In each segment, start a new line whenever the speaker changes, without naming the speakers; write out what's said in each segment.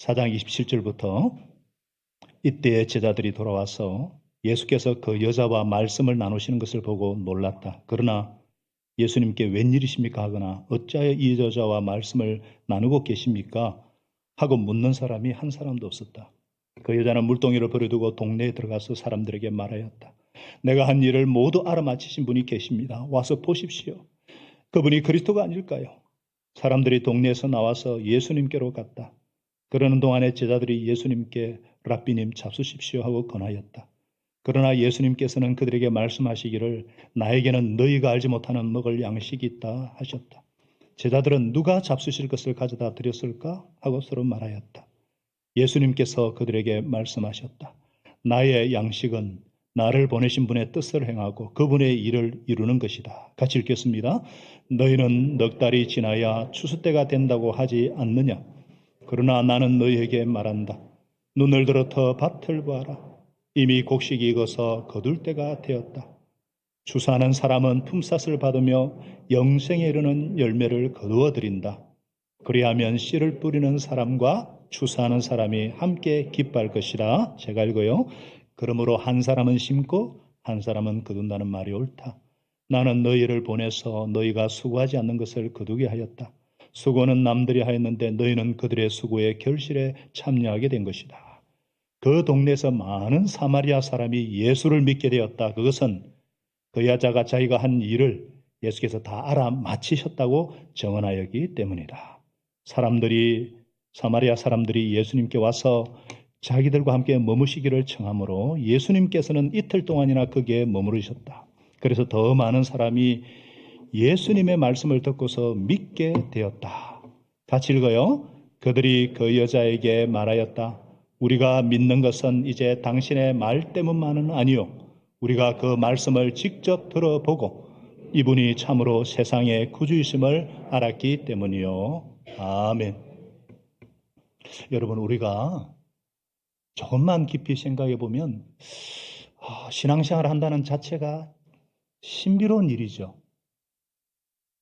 4장 27절부터 이때 제자들이 돌아와서 예수께서 그 여자와 말씀을 나누시는 것을 보고 놀랐다. 그러나 예수님께 웬일이십니까 하거나 어찌하여 이 여자와 말씀을 나누고 계십니까 하고 묻는 사람이 한 사람도 없었다. 그 여자는 물동이를 버려두고 동네에 들어가서 사람들에게 말하였다. 내가 한 일을 모두 알아맞히신 분이 계십니다. 와서 보십시오. 그분이 그리스도가 아닐까요? 사람들이 동네에서 나와서 예수님께로 갔다. 그러는 동안에 제자들이 예수님께 랍비님 잡수십시오 하고 권하였다. 그러나 예수님께서는 그들에게 말씀하시기를 나에게는 너희가 알지 못하는 먹을 양식이 있다 하셨다. 제자들은 누가 잡수실 것을 가져다 드렸을까 하고 서로 말하였다. 예수님께서 그들에게 말씀하셨다. 나의 양식은 나를 보내신 분의 뜻을 행하고 그분의 일을 이루는 것이다. 같이 읽겠습니다. 너희는 넉 달이 지나야 추수 때가 된다고 하지 않느냐? 그러나 나는 너희에게 말한다. 눈을 들어 터 밭을 보아라. 이미 곡식이 익어서 거둘 때가 되었다. 추수하는 사람은 품삯을 받으며 영생에 이르는 열매를 거두어 드린다. 그리하면 씨를 뿌리는 사람과 추수하는 사람이 함께 기뻐할 것이라. 제가 읽어요. 그러므로 한 사람은 심고 한 사람은 거둔다는 말이 옳다. 나는 너희를 보내서 너희가 수고하지 않는 것을 거두게 하였다. 수고는 남들이 하였는데 너희는 그들의 수고의 결실에 참여하게 된 것이다. 그 동네에서 많은 사마리아 사람이 예수를 믿게 되었다. 그것은 그 여자가 자기가 한 일을 예수께서 다 알아맞히셨다고 정언하였기 때문이다. 사마리아 사람들이 예수님께 와서 자기들과 함께 머무시기를 청하므로 예수님께서는 이틀 동안이나 거기에 머무르셨다. 그래서 더 많은 사람이 예수님의 말씀을 듣고서 믿게 되었다. 같이 읽어요. 그들이 그 여자에게 말하였다. 우리가 믿는 것은 이제 당신의 말 때문만은 아니요. 우리가 그 말씀을 직접 들어보고 이분이 참으로 세상의 구주이심을 알았기 때문이요. 아멘. 여러분, 우리가 조금만 깊이 생각해 보면 신앙생활을 한다는 자체가 신비로운 일이죠.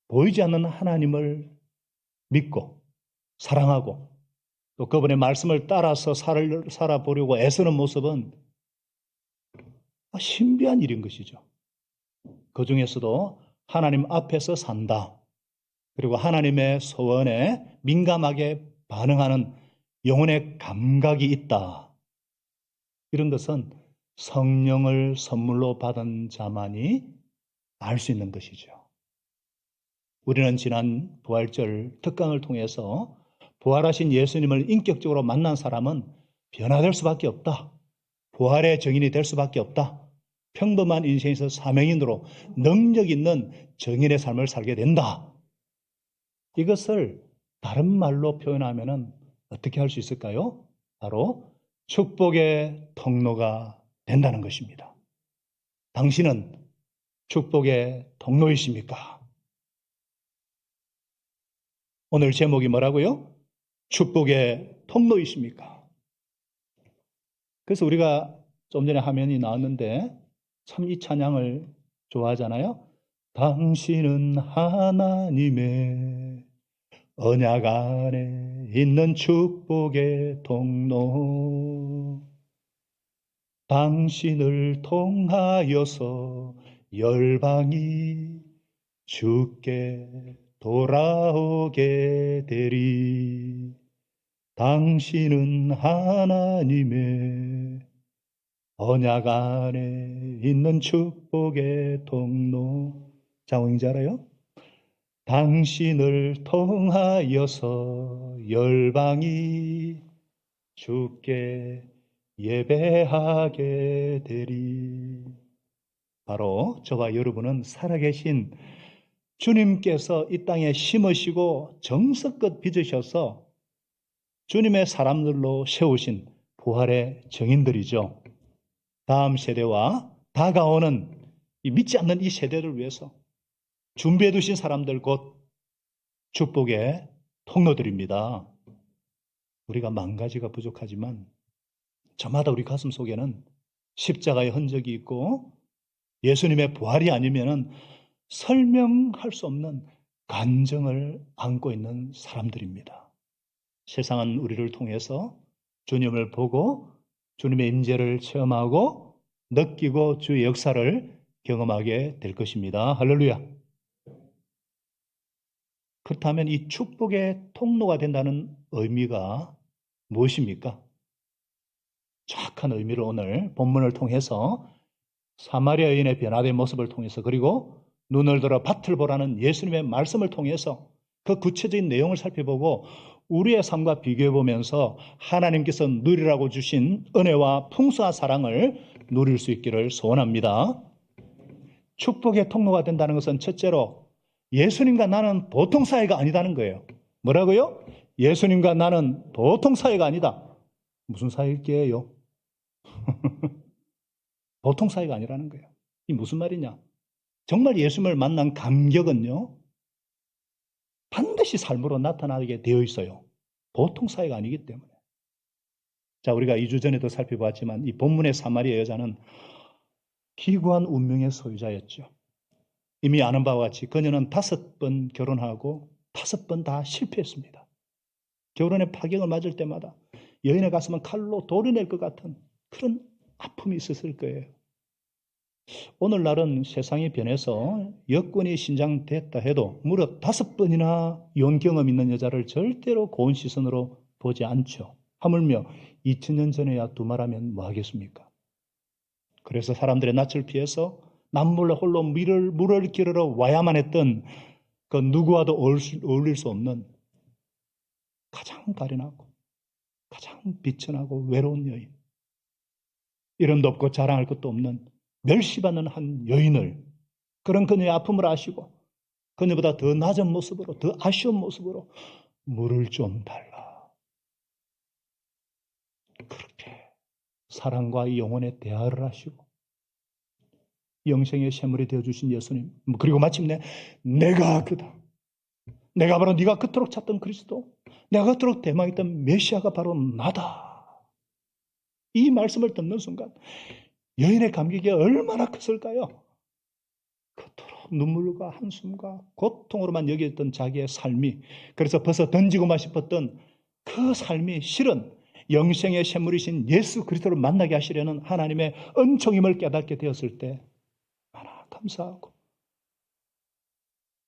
보이지 않는 하나님을 믿고 사랑하고 또 그분의 말씀을 따라서 살아보려고 애쓰는 모습은 신비한 일인 것이죠. 그 중에서도 하나님 앞에서 산다. 그리고 하나님의 소원에 민감하게 반응하는 영혼의 감각이 있다. 이런 것은 성령을 선물로 받은 자만이 알 수 있는 것이죠. 우리는 지난 부활절 특강을 통해서 부활하신 예수님을 인격적으로 만난 사람은 변화될 수밖에 없다. 부활의 증인이 될 수밖에 없다. 평범한 인생에서 사명인으로 능력 있는 증인의 삶을 살게 된다. 이것을 다른 말로 표현하면 어떻게 할 수 있을까요? 바로 축복의 통로가 된다는 것입니다. 당신은 축복의 통로이십니까? 오늘 제목이 뭐라고요? 축복의 통로이십니까? 그래서 우리가 좀 전에 화면이 나왔는데 참 이 찬양을 좋아하잖아요. 당신은 하나님의 언약 안에 있는 축복의 통로, 당신을 통하여서 열방이 주께 돌아오게 되리. 당신은 하나님의 언약 안에 있는 축복의 통로. 장원인지 알아요? 당신을 통하여서 열방이 주께 예배하게 되리. 바로 저와 여러분은 살아계신 주님께서 이 땅에 심으시고 정성껏 빚으셔서 주님의 사람들로 세우신 부활의 증인들이죠. 다음 세대와 다가오는 믿지 않는 이 세대를 위해서 준비해 두신 사람들 곧 축복의 통로들입니다. 우리가 만 가지가 부족하지만 저마다 우리 가슴 속에는 십자가의 흔적이 있고 예수님의 부활이 아니면은 설명할 수 없는 간증을 안고 있는 사람들입니다. 세상은 우리를 통해서 주님을 보고 주님의 임재를 체험하고 느끼고 주의 역사를 경험하게 될 것입니다. 할렐루야. 그렇다면 이 축복의 통로가 된다는 의미가 무엇입니까? 정확한 의미를 오늘 본문을 통해서 사마리아 여인의 변화된 모습을 통해서 그리고 눈을 들어 밭을 보라는 예수님의 말씀을 통해서 그 구체적인 내용을 살펴보고 우리의 삶과 비교해 보면서 하나님께서 누리라고 주신 은혜와 풍성한 사랑을 누릴 수 있기를 소원합니다. 축복의 통로가 된다는 것은 첫째로 예수님과 나는 보통 사이가 아니다는 거예요. 뭐라고요? 예수님과 나는 보통 사이가 아니다. 무슨 사이일게요? 보통 사이가 아니라는 거예요. 이 무슨 말이냐? 정말 예수님을 만난 감격은요, 반드시 삶으로 나타나게 되어 있어요. 보통 사이가 아니기 때문에. 자, 우리가 2주 전에도 살펴봤지만 이 본문의 사마리아 여자는 기구한 운명의 소유자였죠. 이미 아는 바와 같이 그녀는 5번 결혼하고 5번 다 실패했습니다. 결혼의 파경을 맞을 때마다 여인의 가슴은 칼로 도려낼 것 같은 그런 아픔이 있었을 거예요. 오늘날은 세상이 변해서 여권이 신장됐다 해도 무려 5번이나 이혼 경험 있는 여자를 절대로 고운 시선으로 보지 않죠. 하물며 2000년 전에야 두말하면 뭐 하겠습니까? 그래서 사람들의 낯을 피해서 남몰래 홀로 물을 기르러 와야만 했던 그 누구와도 어울릴 수 없는 가장 가련하고 가장 비천하고 외로운 여인, 이름도 없고 자랑할 것도 없는 멸시받는 한 여인을, 그런 그녀의 아픔을 아시고 그녀보다 더 낮은 모습으로, 더 아쉬운 모습으로 물을 좀 달라, 그렇게 사랑과 영혼의 대화를 하시고 영생의 샘물이 되어주신 예수님, 그리고 마침내 내가 그다, 내가 바로 네가 그토록 찾던 그리스도, 내가 그토록 대망했던 메시아가 바로 나다, 이 말씀을 듣는 순간 여인의 감격이 얼마나 컸을까요? 그토록 눈물과 한숨과 고통으로만 여겼던 자기의 삶이, 그래서 벌써 던지고만 싶었던 그 삶이 실은 영생의 샘물이신 예수 그리스도를 만나게 하시려는 하나님의 은총임을 깨닫게 되었을 때 얼마나 감사하고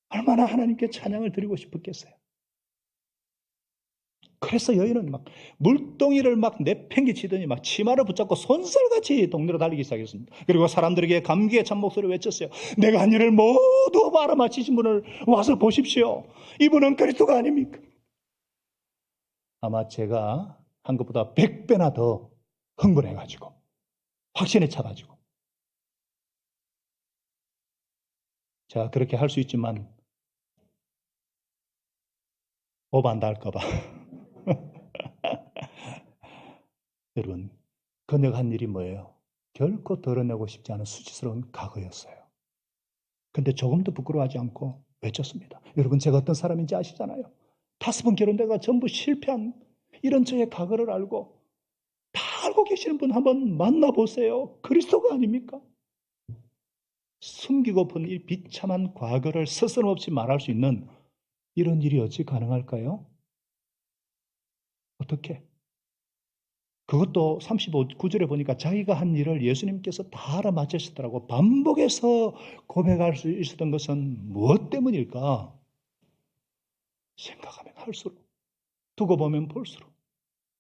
얼마나 하나님께 찬양을 드리고 싶었겠어요. 그래서 여인은 막 물동이를 막 내팽개치더니 막 치마를 붙잡고 손살같이 동네로 달리기 시작했습니다. 그리고 사람들에게 감기에 찬 목소리를 외쳤어요. 내가 한 일을 모두 알아맞히신 분을 와서 보십시오. 이분은 그리스도가 아닙니까? 아마 제가 한 것보다 100배나 더 흥분해가지고 확신에 차가지고 제가 그렇게 할 수 있지만 오반다 할까봐 여러분, 그녀가 한 일이 뭐예요? 결코 드러내고 싶지 않은 수치스러운 과거였어요. 근데 조금도 부끄러워하지 않고 외쳤습니다. 여러분, 제가 어떤 사람인지 아시잖아요. 5번 결혼대가 전부 실패한 이런 저의 과거를 알고 다 알고 계시는 분 한번 만나보세요. 그리스도가 아닙니까? 숨기고픈 이 비참한 과거를 스스럼없이 말할 수 있는 이런 일이 어찌 가능할까요? 어떻게? 그것도 35구절에 보니까 자기가 한 일을 예수님께서 다 알아맞으셨더라고. 반복해서 고백할 수 있었던 것은 무엇 때문일까? 생각하면 할수록, 두고 보면 볼수록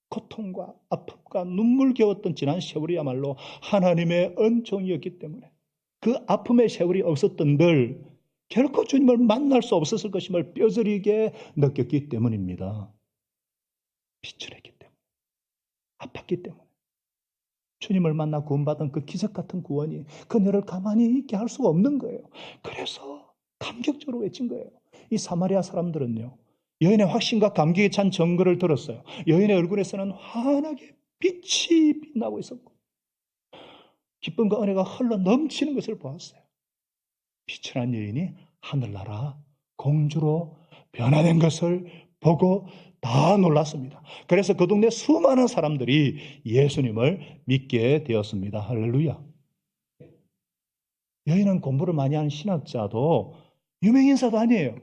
고통과 아픔과 눈물겨웠던 지난 세월이야말로 하나님의 은총이었기 때문에 그 아픔의 세월이 없었던 늘 결코 주님을 만날 수 없었을 것임을 뼈저리게 느꼈기 때문입니다. 비천했기 때문에, 아팠기 때문에. 주님을 만나 구원받은 그 기적 같은 구원이 그녀를 가만히 있게 할 수가 없는 거예요. 그래서 감격적으로 외친 거예요. 이 사마리아 사람들은요, 여인의 확신과 감격에 찬 정거를 들었어요. 여인의 얼굴에서는 환하게 빛이 빛나고 있었고 기쁨과 은혜가 흘러 넘치는 것을 보았어요. 비천한 여인이 하늘나라 공주로 변화된 것을 보고 다 놀랐습니다. 그래서 그 동네 수많은 사람들이 예수님을 믿게 되었습니다. 할렐루야. 여인은 공부를 많이 하는 신학자도 유명인사도 아니에요.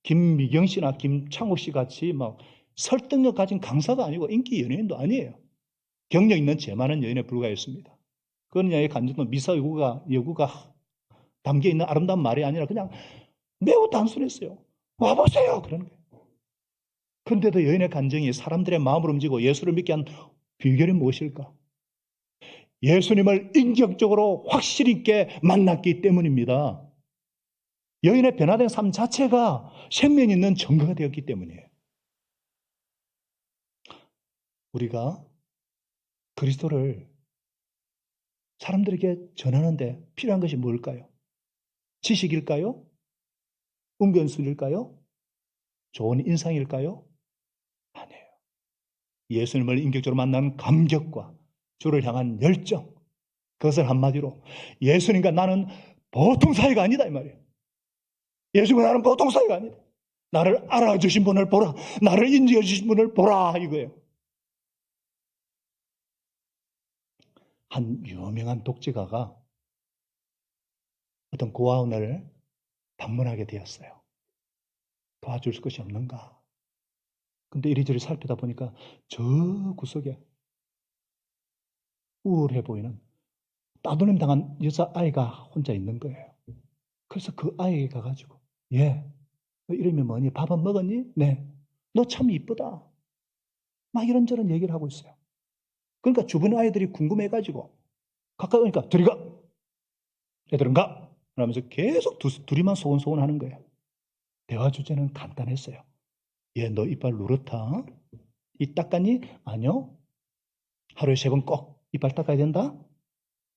김미경 씨나 김창욱 씨 같이 막 설득력 가진 강사가 아니고 인기 연예인도 아니에요. 경력 있는 제 많은 여인에 불과했습니다. 그녀의 간증도 미사 여구가 담겨있는 아름다운 말이 아니라 그냥 매우 단순했어요. 와보세요! 그러는 거예요. 그런데도 여인의 간증이 사람들의 마음을 움직이고 예수를 믿게 한 비결이 무엇일까? 예수님을 인격적으로 확실히 있게 만났기 때문입니다. 여인의 변화된 삶 자체가 생명 있는 증거가 되었기 때문이에요. 우리가 그리스도를 사람들에게 전하는데 필요한 것이 뭘까요? 지식일까요? 운변술일까요? 좋은 인상일까요? 아니에요. 예수님을 인격적으로 만난 감격과 주를 향한 열정, 그것을 한마디로 예수님과 나는 보통 사이가 아니다 이 말이에요. 예수님과 나는 보통 사이가 아니다. 나를 알아주신 분을 보라. 나를 인정해 주신 분을 보라 이거예요. 한 유명한 독재가가 어떤 고아원을 방문하게 되었어요. 도와줄 것이 없는가? 근데 이리저리 살피다 보니까 저 구석에 우울해 보이는 따돌림 당한 여자아이가 혼자 있는 거예요. 그래서 그 아이에게 가가지고 너 이름이 뭐니? 밥은 먹었니? 네. 너 참 이쁘다. 막 이런저런 얘기를 하고 있어요. 그러니까 주변 아이들이 궁금해가지고 가까이 오니까 저리 가! 애들은 가! 그러면서 계속 둘이만 소곤소곤 하는 거예요. 대화 주제는 간단했어요. 너 이빨 누렇다? 이 닦았니? 아니요. 하루에 3번 꼭 이빨 닦아야 된다?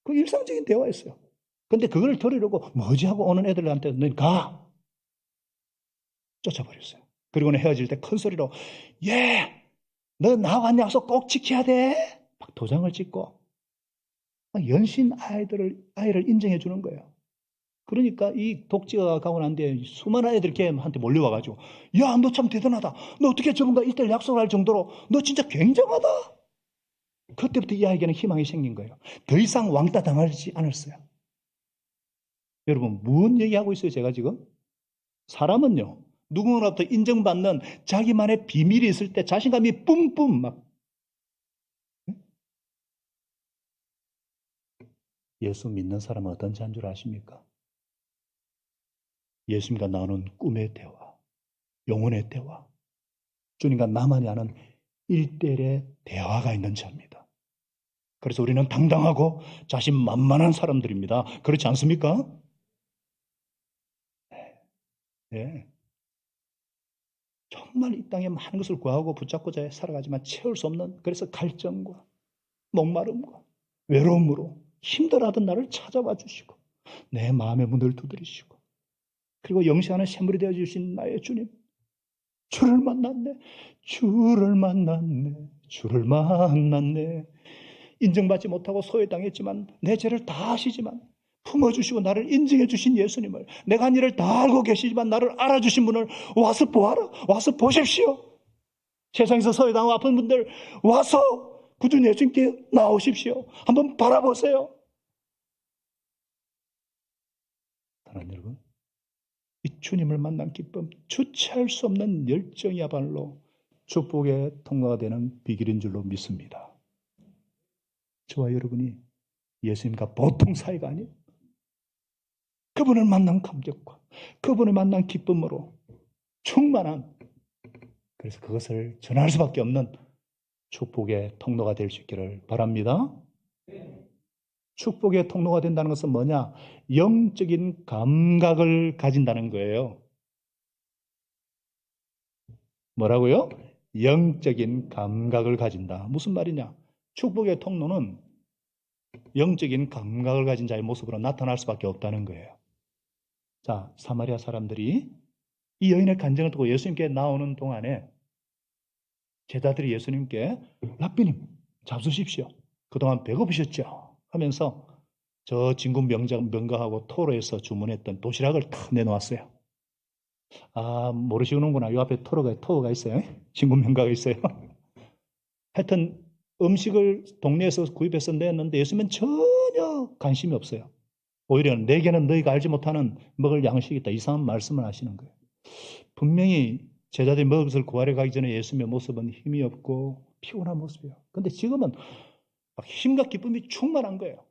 그 일상적인 대화였어요. 근데 그걸 들으려고 뭐지 하고 오는 애들한테 너 가! 쫓아버렸어요. 그리고는 헤어질 때 큰 소리로 너 나와 약속 꼭 지켜야 돼! 막 도장을 찍고 연신 아이를 인정해 주는 거예요. 그러니까 이 독재가 가고 난 뒤에 수많은 애들이 걔한테 몰려와가지고 너 참 대단하다. 너 어떻게 저분과 1대1 약속을 할 정도로 너 진짜 굉장하다. 그때부터 이 아이에게는 희망이 생긴 거예요. 더 이상 왕따 당하지 않았어요. 여러분 무슨 얘기하고 있어요 제가 지금? 사람은요 누군가로부터 인정받는 자기만의 비밀이 있을 때 자신감이 뿜뿜 막 예수 믿는 사람은 어떤지 한 줄 아십니까? 예수님과 나누는 꿈의 대화, 영혼의 대화, 주님과 나만이 하는 1대1의 대화가 있는 자입니다. 그래서 우리는 당당하고 자신만만한 사람들입니다. 그렇지 않습니까? 네. 정말 이 땅에 많은 것을 구하고 붙잡고자 살아가지만 채울 수 없는 그래서 갈증과 목마름과 외로움으로 힘들어하던 나를 찾아와 주시고 내 마음의 문을 두드리시고 그리고 영시하는 샘물이 되어주신 나의 주님 주를 만났네 인정받지 못하고 소외당했지만 내 죄를 다 아시지만 품어주시고 나를 인정해 주신 예수님을 내가 한 일을 다 알고 계시지만 나를 알아주신 분을 와서 보아라 와서 보십시오. 세상에서 소외당하고 아픈 분들 와서 구주 예수님께 나오십시오. 한번 바라보세요. 사랑하는 여러분 이 주님을 만난 기쁨 주체할 수 없는 열정이야말로 축복의 통로가 되는 비결인 줄로 믿습니다. 저와 여러분이 예수님과 보통 사이가 아닌 그분을 만난 감격과 그분을 만난 기쁨으로 충만한 그래서 그것을 전할 수밖에 없는 축복의 통로가 될 수 있기를 바랍니다. 축복의 통로가 된다는 것은 뭐냐? 영적인 감각을 가진다는 거예요. 뭐라고요? 영적인 감각을 가진다. 무슨 말이냐? 축복의 통로는 영적인 감각을 가진 자의 모습으로 나타날 수밖에 없다는 거예요. 자, 사마리아 사람들이 이 여인의 간증을 듣고 예수님께 나오는 동안에 제자들이 예수님께 랍비님 잡수십시오. 그동안 배고프셨죠? 하면서 저 진군 명가하고 토로에서 주문했던 도시락을 탁 내놓았어요. 아, 모르시는구나. 요 앞에 토로가 있어요. 진군 명가가 있어요. 하여튼 음식을 동네에서 구입해서 내었는데 예수님은 전혀 관심이 없어요. 오히려 내게는 너희가 알지 못하는 먹을 양식이 있다. 이상한 말씀을 하시는 거예요. 분명히 제자들이 먹을 것을 구하러 가기 전에 예수님의 모습은 힘이 없고 피곤한 모습이에요. 근데 지금은 막 힘과 기쁨이 충만한 거예요.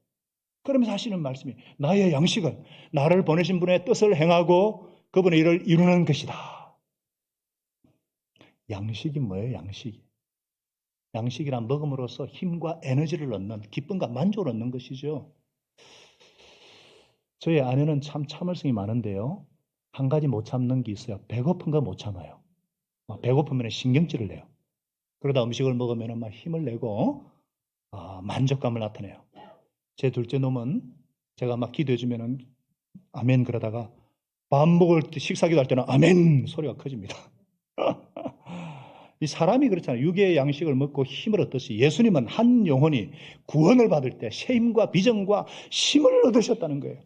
그러면서 하시는 말씀이 나의 양식은 나를 보내신 분의 뜻을 행하고 그분의 일을 이루는 것이다. 양식이 뭐예요? 양식이. 양식이란 먹음으로써 힘과 에너지를 얻는, 기쁨과 만족을 얻는 것이죠. 저희 아내는 참 참을성이 많은데요. 한 가지 못 참는 게 있어요. 배고픈 거 못 참아요. 배고프면 신경질을 내요. 그러다 음식을 먹으면 막 힘을 내고 만족감을 나타내요. 제 둘째 놈은 제가 막 기도해주면 아멘 그러다가 밥 먹을 때 식사기도 할 때는 아멘 소리가 커집니다. 이 사람이 그렇잖아요. 육의 양식을 먹고 힘을 얻듯이 예수님은 한 영혼이 구원을 받을 때 쉼과 비전과 힘을 얻으셨다는 거예요.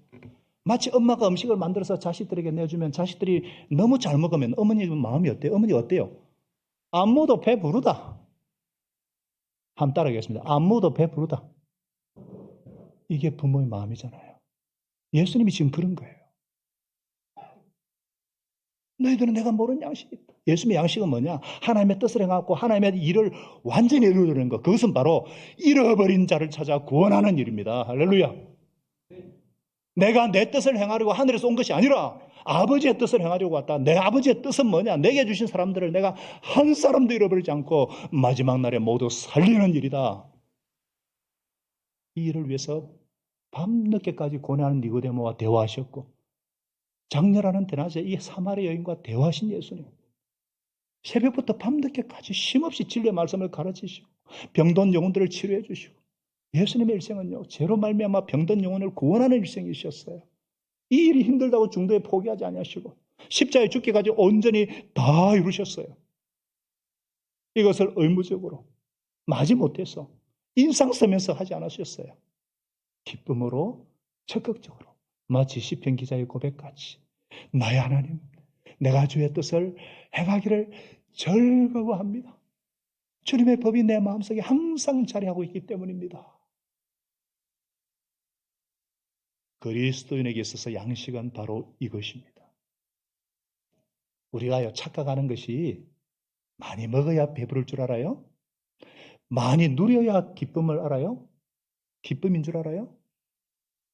마치 엄마가 음식을 만들어서 자식들에게 내주면 자식들이 너무 잘 먹으면 어머니 마음이 어때요? 어머니 어때요? 안 먹어도 배부르다. 한번 따라하겠습니다. 안 먹어도 배부르다. 이게 부모의 마음이잖아요. 예수님이 지금 그런 거예요. 너희들은 내가 모르는 양식이 있다. 예수님의 양식은 뭐냐? 하나님의 뜻을 행하고 하나님의 일을 완전히 이루려는 것. 그것은 바로 잃어버린 자를 찾아 구원하는 일입니다. 할렐루야. 내가 내 뜻을 행하려고 하늘에서 온 것이 아니라 아버지의 뜻을 행하려고 왔다. 내 아버지의 뜻은 뭐냐? 내게 주신 사람들을 내가 한 사람도 잃어버리지 않고 마지막 날에 모두 살리는 일이다. 이 일을 위해서 밤늦게까지 고뇌하는 니고데모와 대화하셨고 장렬하는 대낮에 이 사마리 여인과 대화하신 예수님. 새벽부터 밤늦게까지 쉼없이 진리의 말씀을 가르치시고 병든 영혼들을 치료해 주시고 예수님의 일생은요. 죄로 말미암아 병든 영혼을 구원하는 일생이셨어요. 이 일이 힘들다고 중도에 포기하지 아니하시고 십자가에 죽기까지 온전히 다 이루셨어요. 이것을 의무적으로 마지못해서 인상 쓰면서 하지 않으셨어요. 기쁨으로 적극적으로 마치 시편 기자의 고백같이 나의 하나님 내가 주의 뜻을 행하기를 즐거워합니다. 주님의 법이 내 마음속에 항상 자리하고 있기 때문입니다. 그리스도인에게 있어서 양식은 바로 이것입니다. 우리가 착각하는 것이 많이 먹어야 배부를 줄 알아요? 많이 누려야 기쁨을 알아요? 기쁨인 줄 알아요?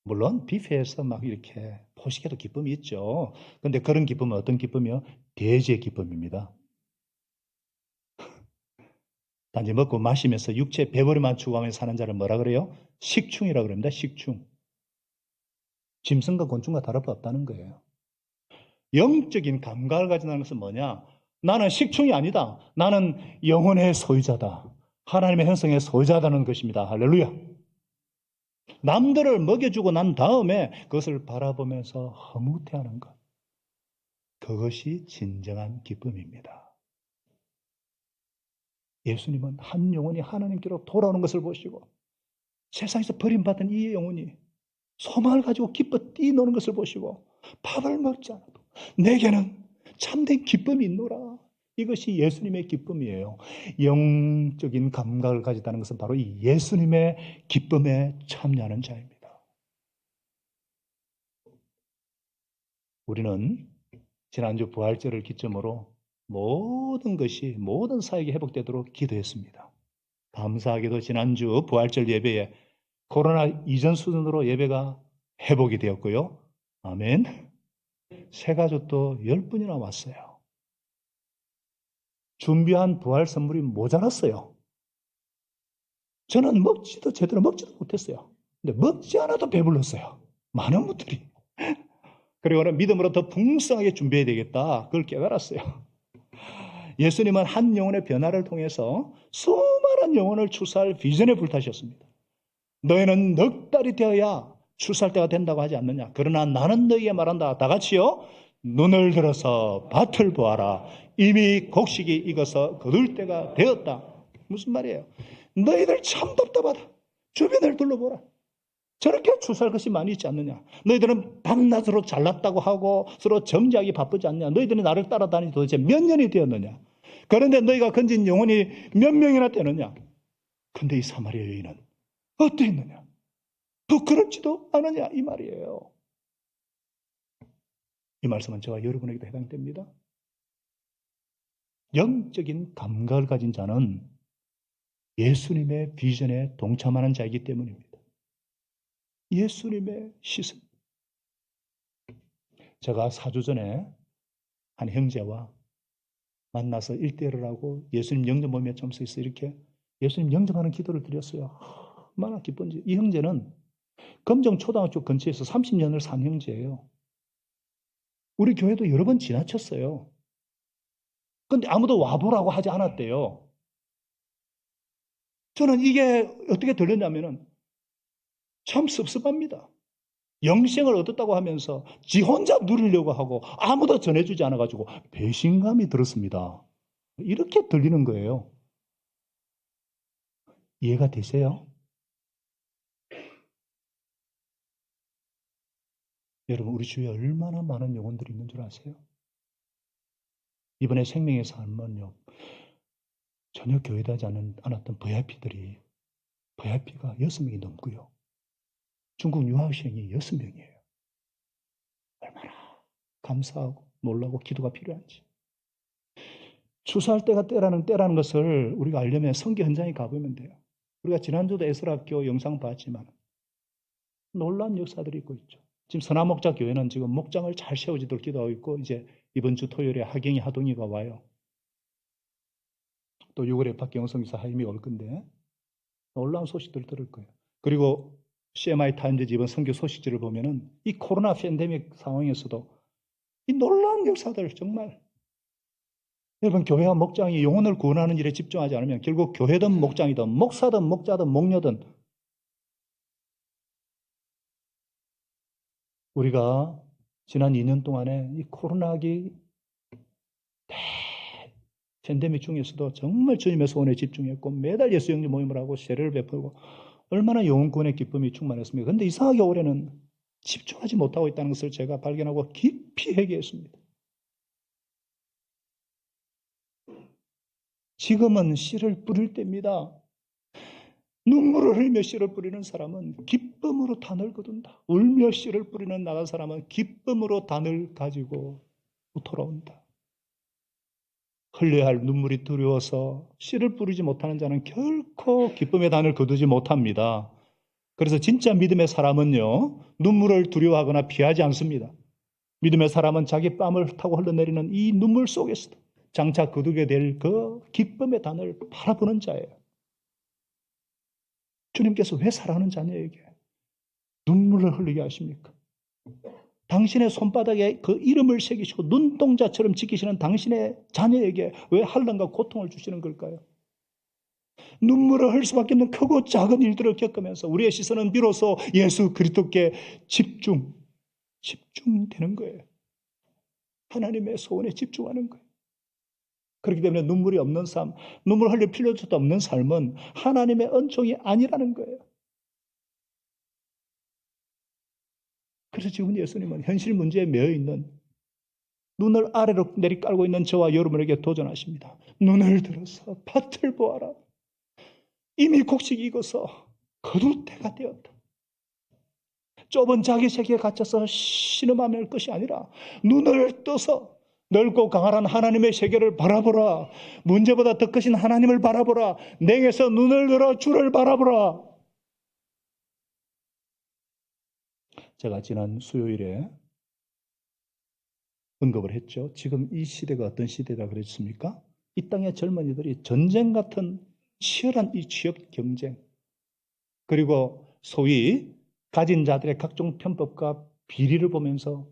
물론 뷔페에서 막 이렇게 포식해도 기쁨이 있죠. 그런데 그런 기쁨은 어떤 기쁨이요? 대지의 기쁨입니다. 단지 먹고 마시면서 육체 배부름만 추구하면서 사는 자를 뭐라 그래요? 식충이라고 그럽니다. 식충. 짐승과 곤충과 다를 바 없다는 거예요. 영적인 감각을 가진다는 것은 뭐냐? 나는 식충이 아니다. 나는 영혼의 소유자다. 하나님의 형성의 소유자다는 것입니다. 할렐루야. 남들을 먹여주고 난 다음에 그것을 바라보면서 허무태하는 것. 그것이 진정한 기쁨입니다. 예수님은 한 영혼이 하나님께로 돌아오는 것을 보시고 세상에서 버림받은 이 영혼이 소망을 가지고 기뻐 뛰노는 것을 보시고 밥을 먹지 않아도 내게는 참된 기쁨이 있노라. 이것이 예수님의 기쁨이에요. 영적인 감각을 가지다는 것은 바로 이 예수님의 기쁨에 참여하는 자입니다. 우리는 지난주 부활절을 기점으로 모든 것이 모든 사역이 회복되도록 기도했습니다. 감사하게도 지난주 부활절 예배에 코로나 이전 수준으로 예배가 회복이 되었고요. 아멘. 새 가족도 10분이나 왔어요. 준비한 부활 선물이 모자랐어요. 저는 제대로 먹지도 못했어요. 근데 먹지 않아도 배불렀어요. 많은 분들이. 그리고는 믿음으로 더 풍성하게 준비해야 되겠다. 그걸 깨달았어요. 예수님은 한 영혼의 변화를 통해서 수많은 영혼을 출사할 비전에 불타셨습니다. 너희는 넉 달이 되어야 출사할 때가 된다고 하지 않느냐. 그러나 나는 너희에게 말한다. 다 같이요. 눈을 들어서 밭을 보아라. 이미 곡식이 익어서 거둘 때가 되었다. 무슨 말이에요? 너희들 참 답답하다. 주변을 둘러보라. 저렇게 출사할 것이 많이 있지 않느냐. 너희들은 밤낮으로 잘났다고 하고 서로 정지하기 바쁘지 않냐. 너희들이 나를 따라다니 도대체 몇 년이 되었느냐. 그런데 너희가 건진 영혼이 몇 명이나 되느냐. 근데 이 사마리아 여인은 어떠했느냐. 부끄럽지도 않으냐 이 말이에요. 이 말씀은 저와 여러분에게도 해당됩니다. 영적인 감각을 가진 자는 예수님의 비전에 동참하는 자이기 때문입니다. 예수님의 시선. 제가 4주 전에 한 형제와 만나서 1대1을 하고 예수님 영접 모임에 참석해서 이렇게 예수님 영접하는 기도를 드렸어요. 얼마나 기쁜지. 이 형제는 검정 초등학교 근처에서 30년을 산 형제예요. 우리 교회도 여러 번 지나쳤어요. 근데 아무도 와보라고 하지 않았대요. 저는 이게 어떻게 들렸냐면은 참 섭섭합니다. 영생을 얻었다고 하면서 지 혼자 누리려고 하고 아무도 전해주지 않아가지고 배신감이 들었습니다. 이렇게 들리는 거예요. 이해가 되세요? 여러분, 우리 주위에 얼마나 많은 영혼들이 있는 줄 아세요? 이번에 생명의 삶은요, 전혀 교회되지 않았던 VIP들이, VIP가 6명이 넘고요. 중국 유학생이 6명이에요. 얼마나 감사하고 놀라고 기도가 필요한지. 추수할 때가 때라는 것을 우리가 알려면 성교 현장에 가보면 돼요. 우리가 지난주도 에스라학교 영상 봤지만 놀라운 역사들이 있고 있죠. 지금 선화목자 교회는 지금 목장을 잘 세워지도록 기도하고 있고 이제 이번 주 토요일에 하경이 하동이가 와요. 또 6월에 박경호 성기사 하임이 올 건데 놀라운 소식들을 들을 거예요. 그리고 CMI 타임즈 이번 선교 소식지를 보면은 이 코로나 팬데믹 상황에서도 이 놀라운 역사들 정말 여러분 교회와 목장이 영혼을 구원하는 일에 집중하지 않으면 결국 교회든 목장이든 목사든 목자든 목녀든 우리가 지난 2년 동안에 이 코로나기 팬데믹 중에서도 정말 주님의 소원에 집중했고 매달 예수 영접 모임을 하고 세례를 베풀고 얼마나 영혼 구원의 기쁨이 충만했습니까? 그런데 이상하게 올해는 집중하지 못하고 있다는 것을 제가 발견하고 깊이 회개했습니다. 지금은 씨를 뿌릴 때입니다. 눈물을 흘리며 씨를 뿌리는 사람은 기쁨으로 단을 거둔다. 울며 씨를 뿌리는 나간 사람은 기쁨으로 단을 가지고 돌아온다. 흘려야 할 눈물이 두려워서 씨를 뿌리지 못하는 자는 결코 기쁨의 단을 거두지 못합니다. 그래서 진짜 믿음의 사람은요, 눈물을 두려워하거나 피하지 않습니다. 믿음의 사람은 자기 뺨을 타고 흘러내리는 이 눈물 속에서도 장차 거두게 될 그 기쁨의 단을 바라보는 자예요. 주님께서 왜 사랑하는 자녀에게 눈물을 흘리게 하십니까? 당신의 손바닥에 그 이름을 새기시고 눈동자처럼 지키시는 당신의 자녀에게 왜 환난과 고통을 주시는 걸까요? 눈물을 흘릴 수밖에 없는 크고 작은 일들을 겪으면서 우리의 시선은 비로소 예수 그리스도께 집중되는 거예요. 하나님의 소원에 집중하는 거예요. 그렇기 때문에 눈물이 없는 삶, 눈물 흘릴 필요조차 없는 삶은 하나님의恩寵이 아니라는 거예요. 그래서 지금 예수님은 현실 문제에 매여 있는 눈을 아래로 내리깔고 있는 저와 여러분에게 도전하십니다. 눈을 들어서 밭을 보아라. 이미 곡식이 익어서 거둘 때가 되었다. 좁은 자기 세계에 갇혀서 신음하며 할 것이 아니라 눈을 떠서 넓고 강한 하나님의 세계를 바라보라. 문제보다 더 크신 하나님을 바라보라. 냉에서 눈을 들어 주를 바라보라. 제가 지난 수요일에 언급을 했죠. 지금 이 시대가 어떤 시대다 그랬습니까? 이 땅의 젊은이들이 전쟁 같은 치열한 이 취업 경쟁, 그리고 소위 가진 자들의 각종 편법과 비리를 보면서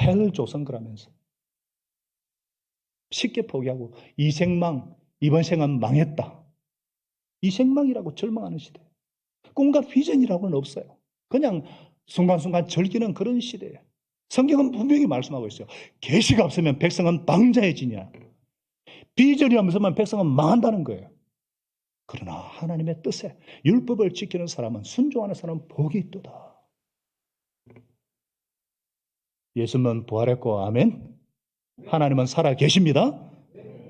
헬을 조성거라면서 쉽게 포기하고 이생망, 이번 생은 망했다. 이생망이라고 절망하는 시대. 꿈과 비전이라고는 없어요. 그냥 순간순간 즐기는 그런 시대예요. 성경은 분명히 말씀하고 있어요. 계시가 없으면 백성은 방자해지냐. 비전이 없으면 백성은 망한다는 거예요. 그러나 하나님의 뜻에 율법을 지키는 사람은, 순종하는 사람은 복이 있도다. 예수님은 부활했고 아멘. 하나님은 살아 계십니다.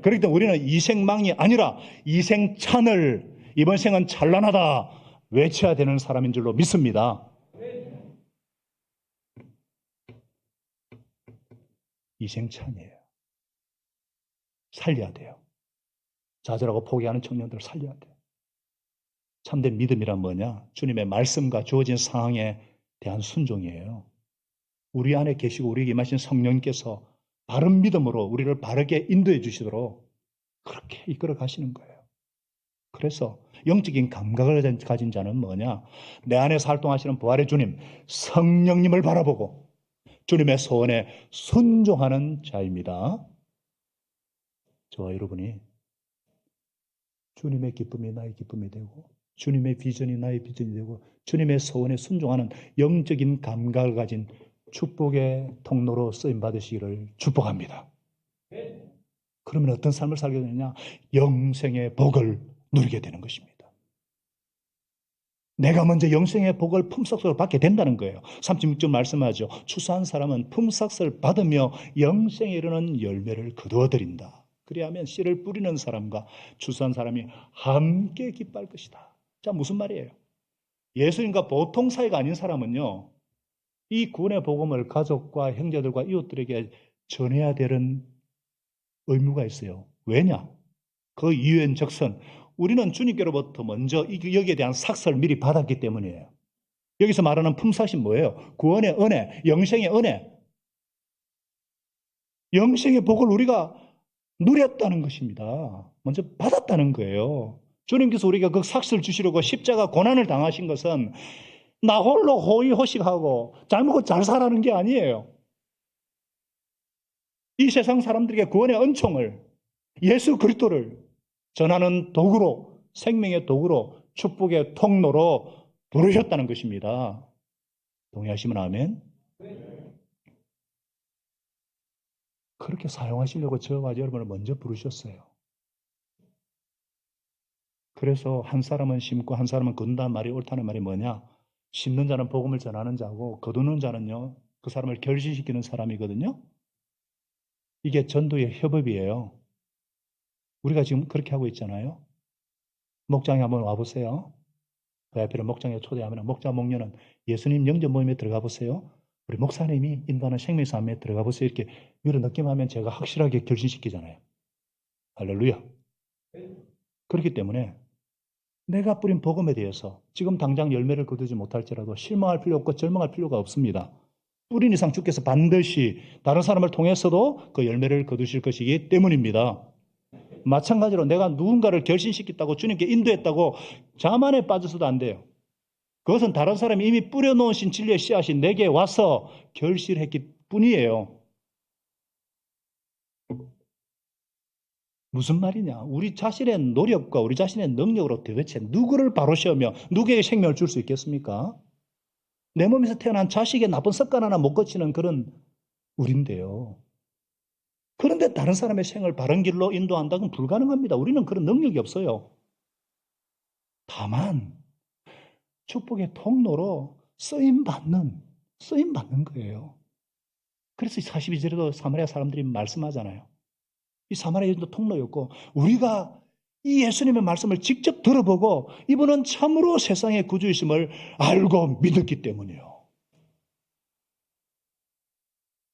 그렇기 때문에 우리는 이생망이 아니라 이생찬을 이번 생은 찬란하다 외쳐야 되는 사람인 줄로 믿습니다. 이생찬이에요. 살려야 돼요. 좌절하고 포기하는 청년들을 살려야 돼요. 참된 믿음이란 뭐냐? 주님의 말씀과 주어진 상황에 대한 순종이에요. 우리 안에 계시고 우리에게 임하신 성령께서 바른 믿음으로 우리를 바르게 인도해 주시도록 그렇게 이끌어 가시는 거예요. 그래서 영적인 감각을 가진 자는 뭐냐? 내 안에서 활동하시는 부활의 주님, 성령님을 바라보고 주님의 소원에 순종하는 자입니다. 저와 여러분이 주님의 기쁨이 나의 기쁨이 되고 주님의 비전이 나의 비전이 되고 주님의 소원에 순종하는 영적인 감각을 가진 축복의 통로로 쓰임받으시기를 축복합니다. 그러면 어떤 삶을 살게 되느냐? 영생의 복을 누리게 되는 것입니다. 내가 먼저 영생의 복을 품삯으로 받게 된다는 거예요. 36절 말씀하죠. 추수한 사람은 품삯을 받으며 영생에 이르는 열매를 거두어들인다. 그리하면 씨를 뿌리는 사람과 추수한 사람이 함께 기뻐할 것이다. 자, 무슨 말이에요? 예수님과 보통 사이가 아닌 사람은요, 이 구원의 복음을 가족과 형제들과 이웃들에게 전해야 되는 의무가 있어요. 왜냐? 그 이유엔 적선 우리는 주님께로부터 먼저 여기에 대한 삭설을 미리 받았기 때문이에요. 여기서 말하는 품삯이 뭐예요? 구원의 은혜, 영생의 은혜. 영생의 복을 우리가 누렸다는 것입니다. 먼저 받았다는 거예요. 주님께서 우리가 그 삭설을 주시려고 십자가 고난을 당하신 것은 나 홀로 호의호식하고 잘 먹고 잘 살라는 게 아니에요. 이 세상 사람들에게 구원의 은총을, 예수 그리스도를 전하는 도구로, 생명의 도구로, 축복의 통로로 부르셨다는 것입니다. 동의하시면 아멘? 그렇게 사용하시려고 저와 여러분을 먼저 부르셨어요. 그래서 한 사람은 심고 한 사람은 거둔다는 말이 옳다는 말이 뭐냐? 심는 자는 복음을 전하는 자고 거두는 자는요, 그 사람을 결실시키는 사람이거든요. 이게 전도의 협업이에요. 우리가 지금 그렇게 하고 있잖아요. 목장에 한번 와보세요. 그 앞에 목장에 초대하면 목자 목녀는 예수님 영접 모임에 들어가 보세요. 우리 목사님이 인도하는 생명싸움에 들어가 보세요. 이렇게 위로 느낌하면 제가 확실하게 결실시키잖아요. 할렐루야. 그렇기 때문에 내가 뿌린 복음에 대해서 지금 당장 열매를 거두지 못할지라도 실망할 필요 없고 절망할 필요가 없습니다. 뿌린 이상 주께서 반드시 다른 사람을 통해서도 그 열매를 거두실 것이기 때문입니다. 마찬가지로 내가 누군가를 결신시켰다고 주님께 인도했다고 자만에 빠져서도 안 돼요. 그것은 다른 사람이 이미 뿌려놓으신 진리의 씨앗이 내게 와서 결실했기 뿐이에요. 무슨 말이냐? 우리 자신의 노력과 우리 자신의 능력으로 도대체 누구를 바로 세우며 누구에게 생명을 줄 수 있겠습니까? 내 몸에서 태어난 자식의 나쁜 습관 하나 못 고치는 그런 우리인데요. 그런데 다른 사람의 생을 바른 길로 인도한다는 불가능합니다. 우리는 그런 능력이 없어요. 다만 축복의 통로로 쓰임받는 거예요. 그래서 42절에도 사마리아 사람들이 말씀하잖아요. 이 사마리아 여인도 통로였고 우리가 이 예수님의 말씀을 직접 들어보고 이분은 참으로 세상의 구주이심을 알고 믿었기 때문이에요.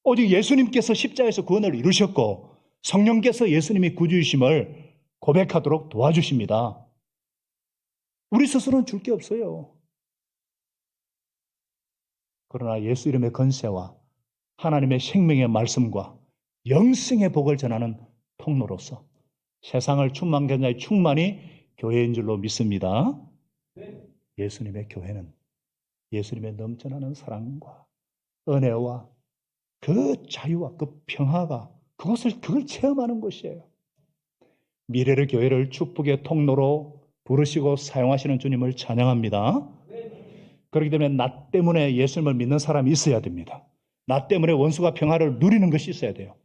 오직 예수님께서 십자가에서 구원을 이루셨고 성령께서 예수님이 구주이심을 고백하도록 도와주십니다. 우리 스스로는 줄 게 없어요. 그러나 예수 이름의 건세와 하나님의 생명의 말씀과 영생의 복을 전하는 통로로서 세상을 충만한 자의 충만이 교회인 줄로 믿습니다. 예수님의 교회는 예수님의 넘쳐나는 사랑과 은혜와 그 자유와 그 평화가 그걸 체험하는 것이에요. 미래의 교회를 축복의 통로로 부르시고 사용하시는 주님을 찬양합니다. 그렇기 때문에 나 때문에 예수님을 믿는 사람이 있어야 됩니다. 나 때문에 원수가 평화를 누리는 것이 있어야 돼요.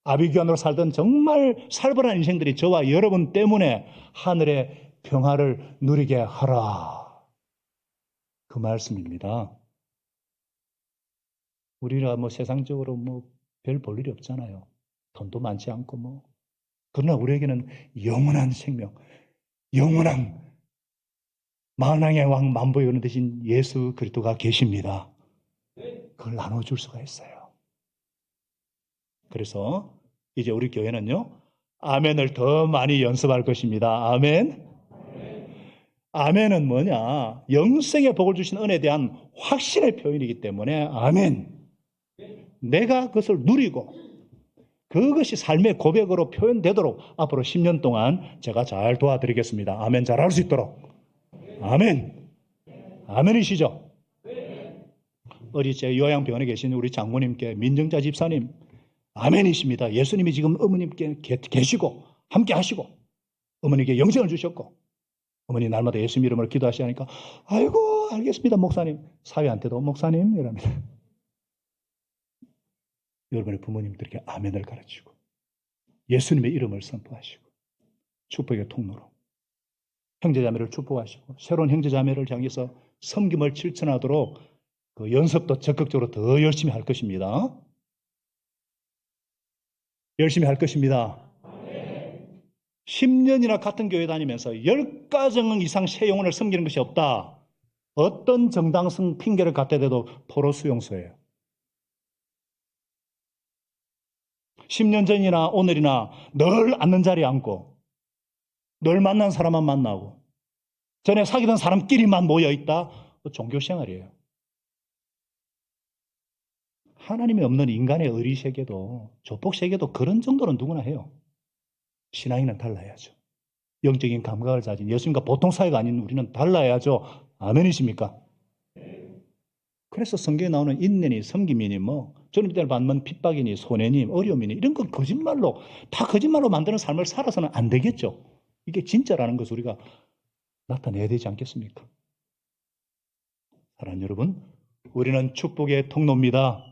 아비규환으로 살던 정말 살벌한 인생들이 저와 여러분 때문에 하늘의 평화를 누리게 하라. 그 말씀입니다. 우리가 세상적으로 별 볼 일이 없잖아요. 돈도 많지 않고 그러나 우리에게는 영원한 생명, 영원한 만왕의 왕 만보의 어른 되신 예수 그리스도가 계십니다. 그걸 나눠줄 수가 있어요. 그래서 이제 우리 교회는요, 아멘을 더 많이 연습할 것입니다. 아멘. 아멘은 뭐냐? 영생의 복을 주신 은혜에 대한 확신의 표현이기 때문에 아멘. 내가 그것을 누리고 그것이 삶의 고백으로 표현되도록 앞으로 10년 동안 제가 잘 도와드리겠습니다. 아멘. 잘할 수 있도록. 아멘. 아멘이시죠? 어리째 요양병원에 계신 우리 장모님께 민정자 집사님 아멘이십니다. 예수님이 지금 어머님께 계시고 함께 하시고 어머니께 영생을 주셨고 어머니 날마다 예수님 이름으로 기도하시니까 아이고 알겠습니다 목사님. 사위한테도 목사님 이랍니다. 여러분의 부모님들에게 아멘을 가르치고 예수님의 이름을 선포하시고 축복의 통로로 형제자매를 축복하시고 새로운 형제자매를 향해서 섬김을 실천하도록 그 연습도 적극적으로 더 열심히 할 것입니다. 열심히 할 것입니다. 10년이나 같은 교회 다니면서 10가정 이상 새 영혼을 섬기는 것이 없다. 어떤 정당성 핑계를 갖다 대도 포로 수용소예요. 10년 전이나 오늘이나 늘 앉는 자리에 앉고 늘 만난 사람만 만나고 전에 사귀던 사람끼리만 모여있다. 종교생활이에요. 하나님이 없는 인간의 의리세계도 조폭세계도 그런 정도는 누구나 해요. 신앙인은 달라야죠. 영적인 감각을 가진 예수님과 보통 사회가 아닌 우리는 달라야죠. 아멘이십니까? 그래서 성경에 나오는 인내니 섬김이니 주님 때를 받는 핍박이니 손해니 어려움이니 이런 거 거짓말로 다 거짓말로 만드는 삶을 살아서는 안 되겠죠. 이게 진짜라는 것을 우리가 나타내야 되지 않겠습니까? 사랑하는 여러분, 우리는 축복의 통로입니다.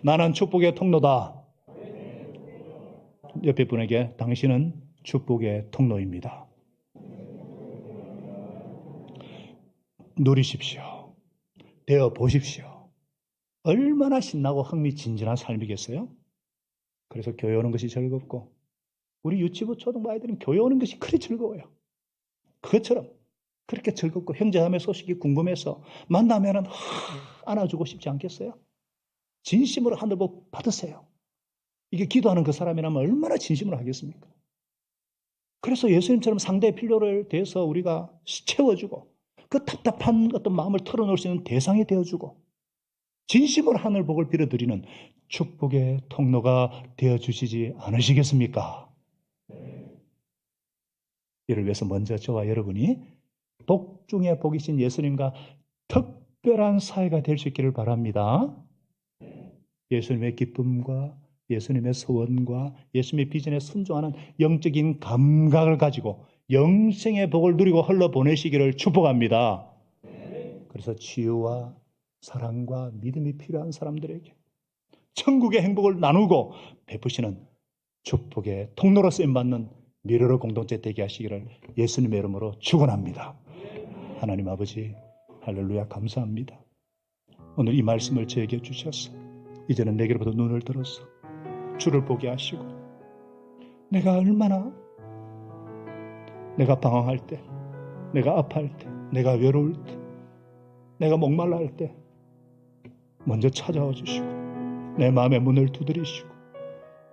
나는 축복의 통로다. 옆에 분에게 당신은 축복의 통로입니다. 누리십시오. 되어 보십시오. 얼마나 신나고 흥미진진한 삶이겠어요? 그래서 교회 오는 것이 즐겁고 우리 유치부 초등부 아이들은 교회 오는 것이 그리 즐거워요. 그것처럼 그렇게 즐겁고 형제자매 소식이 궁금해서 만나면 안아주고 싶지 않겠어요? 진심으로 하늘복 받으세요. 이게 기도하는 그 사람이라면 얼마나 진심으로 하겠습니까? 그래서 예수님처럼 상대의 필요를 대해서 우리가 채워주고 그 답답한 어떤 마음을 털어놓을 수 있는 대상이 되어주고 진심으로 하늘복을 빌어드리는 축복의 통로가 되어주시지 않으시겠습니까? 이를 위해서 먼저 저와 여러분이 복 중에 복이신 예수님과 특별한 사이가 될 수 있기를 바랍니다. 예수님의 기쁨과 예수님의 소원과 예수님의 비전에 순종하는 영적인 감각을 가지고 영생의 복을 누리고 흘러보내시기를 축복합니다. 그래서 치유와 사랑과 믿음이 필요한 사람들에게 천국의 행복을 나누고 베푸시는 축복의 통로로 쓰임받는 미래로 공동체 되게 하시기를 예수님의 이름으로 축원합니다. 하나님 아버지 할렐루야 감사합니다. 오늘 이 말씀을 저에게 주셔서 이제는 내게로부터 눈을 들어서 주를 보게 하시고 내가 얼마나 내가 방황할 때 내가 아파할 때 내가 외로울 때 내가 목말라 할 때 먼저 찾아와 주시고 내 마음의 문을 두드리시고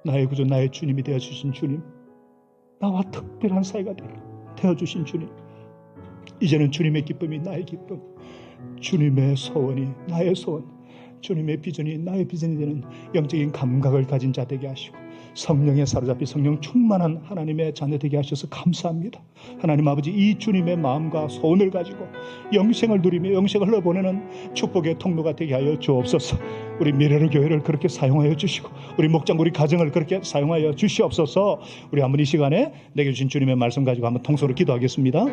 나의 구주 나의 주님이 되어주신 주님 나와 특별한 사이가 되어주신 주님 이제는 주님의 기쁨이 나의 기쁨 주님의 소원이 나의 소원 주님의 비전이 나의 비전이 되는 영적인 감각을 가진 자 되게 하시고 성령에 사로잡히 성령 충만한 하나님의 자녀 되게 하셔서 감사합니다. 하나님 아버지 이 주님의 마음과 소원을 가지고 영생을 누리며 영생을 흘러보내는 축복의 통로가 되게 하여 주옵소서. 우리 미래를 교회를 그렇게 사용하여 주시고 우리 목장 우리 가정을 그렇게 사용하여 주시옵소서. 우리 한번 이 시간에 내게 주신 주님의 말씀 가지고 한번 통소로 기도하겠습니다.